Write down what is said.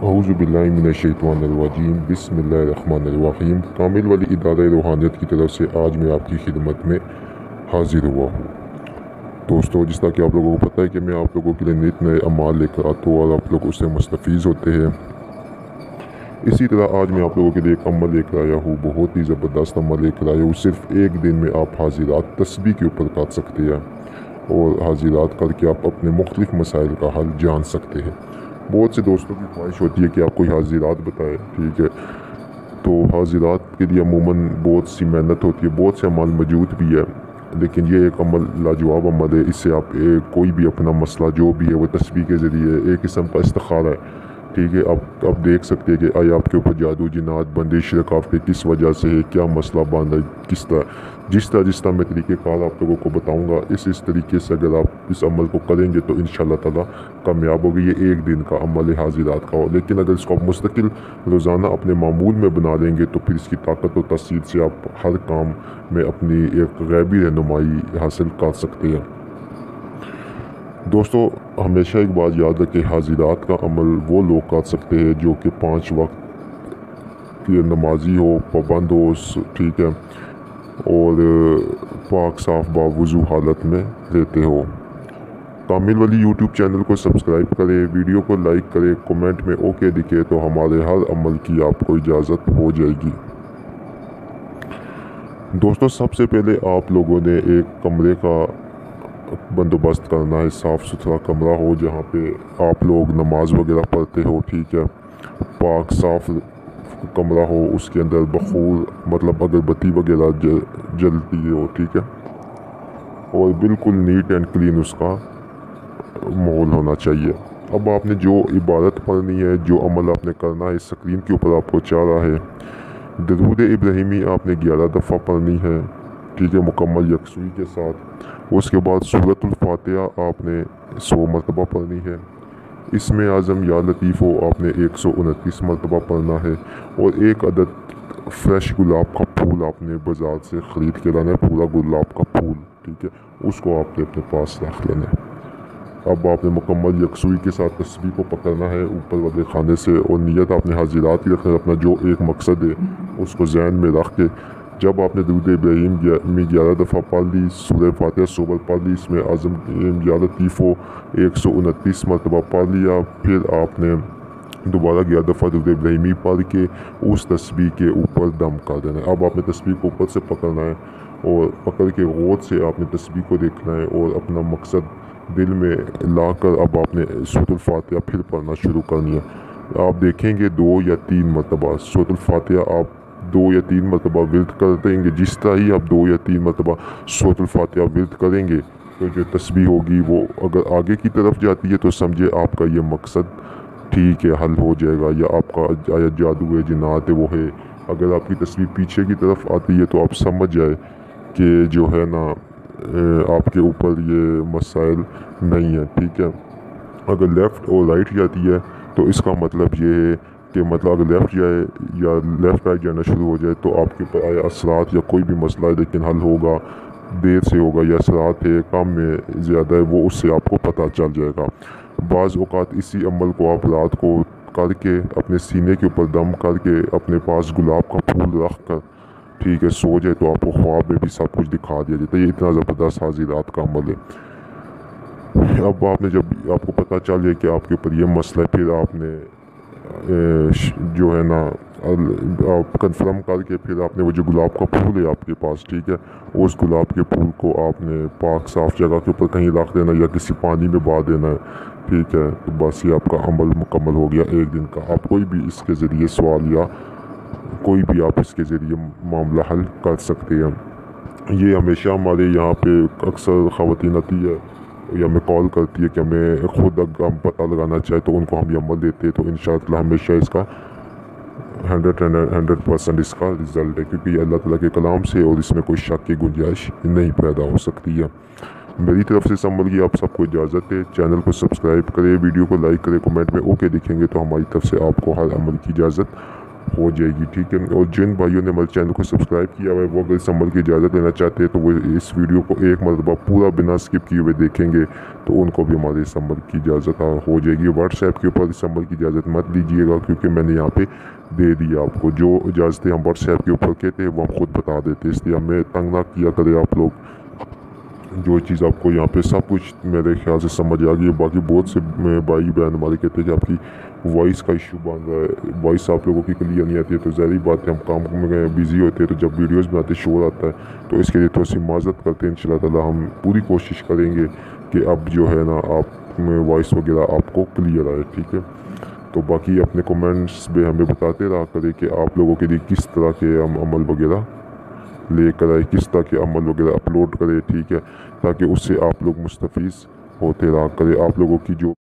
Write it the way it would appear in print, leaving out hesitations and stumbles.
औज़ुबिल्लाहिमिनश्शैतानिर्रजीम बिस्मिल्लाहिर्रहमानिर्रहीम। कामिल वली इदारा रूहानियत की तरफ से आज मैं आपकी खिदमत में हाजिर हुआ हूँ। दोस्तों, जिस तरह कि आप लोगों को पता है कि मैं आप लोगों के लिए नित नए अमाल लेकर आता हूँ और आप लोग उससे मुस्तफ़ीज़ होते हैं। इसी तरह आज मैं आप लोगों के लिए एक अमल लेकर आया हूँ, बहुत ही ज़बरदस्त अमल लेकर आया हूँ। सिर्फ एक दिन में आप हाजिरात तस्बीह के ऊपर कर सकते हैं और हाजिरात करके आप अपने मुख्तलिफ़ मसाइल का हल जान सकते हैं। बहुत से दोस्तों की ख्वाहिश होती है कि आप कोई हाजिरात बताएं, ठीक है। तो हाजिरात के लिए अमूमन बहुत सी मेहनत होती है, बहुत से अमल मौजूद भी है, लेकिन ये एक अमल लाजवाब अमल है। इससे आप कोई भी अपना मसला जो भी है वो तस्बीह के ज़रिए एक किस्म का इस्तिखारा है, ठीक है। आप देख सकते हैं कि आया आपके ऊपर जादू जिन्नात बंदिश रकावटें किस वजह से है, क्या मसला बन रहा है, किस तरह जिस तरह मैं तरीक़ेकार आप लोगों को बताऊंगा, इस तरीके से अगर आप इस अमल को करेंगे तो इंशाअल्लाह ताला कामयाब होगी। ये एक दिन का अमल है हाजिरात का, लेकिन अगर इसको आप मुस्तकिल रोज़ाना अपने मामूल में बना लेंगे तो फिर इसकी ताकत और तसीर से आप हर काम में अपनी एक गैबी रहनुमाई हासिल कर सकते हैं। दोस्तों, हमेशा एक बात याद रखें, हाजिरात का अमल वो लोग कर सकते हैं जो कि 5 वक्त के नमाजी हो, पाबंद हो, ठीक है, और पाक साफ बावुज़ू हालत में रहते हो। कामिल वली यूट्यूब चैनल को सब्सक्राइब करें, वीडियो को लाइक करें, कमेंट में ओके दिखे तो हमारे हर अमल की आपको इजाज़त हो जाएगी। दोस्तों, सबसे पहले आप लोगों ने एक कमरे का बंदोबस्त करना है, साफ़ सुथरा कमरा हो जहाँ पे आप लोग नमाज वगैरह पढ़ते हो, ठीक है। पाक साफ कमरा हो, उसके अंदर बखूर मतलब अगरबत्ती वगैरह जलती हो, ठीक है, और बिल्कुल नीट एंड क्लीन उसका माहौल होना चाहिए। अब आपने जो इबादत पढ़नी है, जो अमल आपने करना है, स्क्रीन के ऊपर आपको चाह रहा है, दरूद इब्राहिमी आपने 11 दफ़ा पढ़नी है, ठीक है, मुकम्मल यकसुई के साथ। उसके बाद सूरतुल फातिहा आपने 100 मरतबा पढ़नी है। इसमें आज़म या लतीफ़ो आपने 129 मरतबा पढ़ना है, और एक अदद फ्रेश गुलाब का फूल आपने बाज़ार से ख़रीद के लाना है, पूरा गुलाब का फूल, ठीक है, उसको आपने अपने पास रख लेना है। अब आपने मुकम्मल यकसुई के साथ तस्बीह को पकड़ना है ऊपर वाले खाने से, और नियत आपने हाजिरात की रखना है। अपना जो एक मकसद है उसको जहन में रख के जब आपने दरूद इब्राहिम में 11 दफ़ा पढ़ ली, सूरह फातिहा 100 बार पढ़ ली, इसमें आज़म या लतीफ़ो 129 मरतबा पढ़ लिया, फिर आपने दोबारा 11 दफ़ा दरूद इब्राहिमी पढ़ के उस तस्बीह के ऊपर दम कर देना है। अब आपने तस्बीह को ऊपर से पकड़ना है और पकड़ के गौर से आपने तस्बीह को देखना है और अपना मकसद दिल में लाकर अब आपने सूरतुल फातिहा फिर पढ़ना शुरू करनी है। आप देखेंगे 2 या 3 मरतबा सूरतुल फातिहा आप 2 या 3 मरतबा विर्द कर देंगे। जिस तरह ही आप 2 या 3 मरतबा सूरतुल फातिहा विर्द करेंगे तो जो तस्बीह होगी वो अगर आगे की तरफ जाती है तो समझे आपका ये मकसद ठीक है, हल हो जाएगा, या आपका आया जादू है, जिन्नात है, वो है। अगर आपकी तस्बीह पीछे की तरफ आती है तो आप समझ जाए कि जो है ना आपके ऊपर ये मसाइल नहीं है, ठीक है। अगर लेफ़्ट और राइट जाती है तो इसका मतलब ये है कि मतलब अगर लेफ़्ट जाए या लेफ़्ट राइट जाना शुरू हो जाए तो आपके ऊपर आया असरात या कोई भी मसला है, लेकिन हल होगा देर से होगा, या असरात है कम में ज़्यादा है, वो उससे आपको पता चल जाएगा। बाज़ औक़ात इसी अमल को आप रात को करके अपने सीने के ऊपर दम करके अपने पास गुलाब का फूल रख कर, ठीक है, सो जाए तो आपको ख्वाब में भी सब कुछ दिखा दिया जाता है। ये इतना ज़बरदस्त हाजिरात का अमल है। अब आपने जब आपको पता चल जाए कि आपके ऊपर ये मसला है, फिर आपने जो है ना आप कंफर्म करके फिर आपने वो जो गुलाब का फूल है आपके पास, ठीक है, उस गुलाब के फूल को आपने पाक साफ़ जगह के ऊपर कहीं रख देना या किसी पानी में बहा देना है, ठीक है। तो बस ये आपका अमल मुकम्मल हो गया एक दिन का। आप कोई भी इसके ज़रिए सवाल या कोई भी आप इसके ज़रिए मामला हल कर सकते हैं। ये हमेशा हमारे यहाँ पे अक्सर ख़वातीन आती है या हमें कॉल करती है कि हमें ख़ुद अगर हम पता लगाना चाहे तो उनको हम ये अमल देते हैं, तो इंशाअल्लाह हमेशा इसका 100% इसका रिज़ल्ट है, क्योंकि अल्लाह ताला के कलाम से और इसमें कोई शक की गुंजाइश नहीं पैदा हो सकती है। मेरी तरफ से इस अमल की आप सबको इजाज़त है। चैनल को सब्सक्राइब करें, वीडियो को लाइक करें, कमेंट में ओके दिखेंगे तो हमारी तरफ से आपको हर अमल की इजाज़त हो जाएगी, ठीक है। और जिन भाइयों ने हमारे चैनल को सब्सक्राइब किया हुआ है वो अगर इस अमल की इजाज़त लेना चाहते हैं तो वो इस वीडियो को एक मरतबा पूरा बिना स्किप किए हुए देखेंगे तो उनको भी हमारे इस अमल की इजाज़त हो जाएगी। व्हाट्सएप के ऊपर इस अमल की इजाज़त मत लीजिएगा, क्योंकि मैंने यहाँ पे दे दिया आपको। जो इजाज़तें हम व्हाट्सएप के ऊपर कहते हैं वो हम खुद बता देते हैं, इसलिए हमें तंग ना किया करें आप लोग। जो चीज़ आपको यहाँ पे सब कुछ मेरे ख्याल से समझ आ गई है। बाकी बहुत से भाई बहन हमारे कहते हैं कि आपकी वॉइस का इशू बन रहा है, वॉइस आप लोगों की क्लियर नहीं आती है। तो ज़ाहिर बात है हम काम में बिज़ी होते हैं, तो जब वीडियोस बनाते शोर आता है, तो इसके लिए थोड़ी सी माजरत करते हैं। इंशाल्लाह ताला हम पूरी कोशिश करेंगे कि अब जो है ना आप में वॉइस वगैरह आपको क्लियर आए, ठीक है। तो बाकी अपने कमेंट्स में हमें बताते रहा करें कि आप लोगों के लिए किस तरह के हम अमल वगैरह लेकर आए, किस तरह के अमल वगैरह अपलोड करें, ठीक है, ताकि उससे आप लोग मुस्तफ़ीज़ होते रहा करें। आप लोगों की जो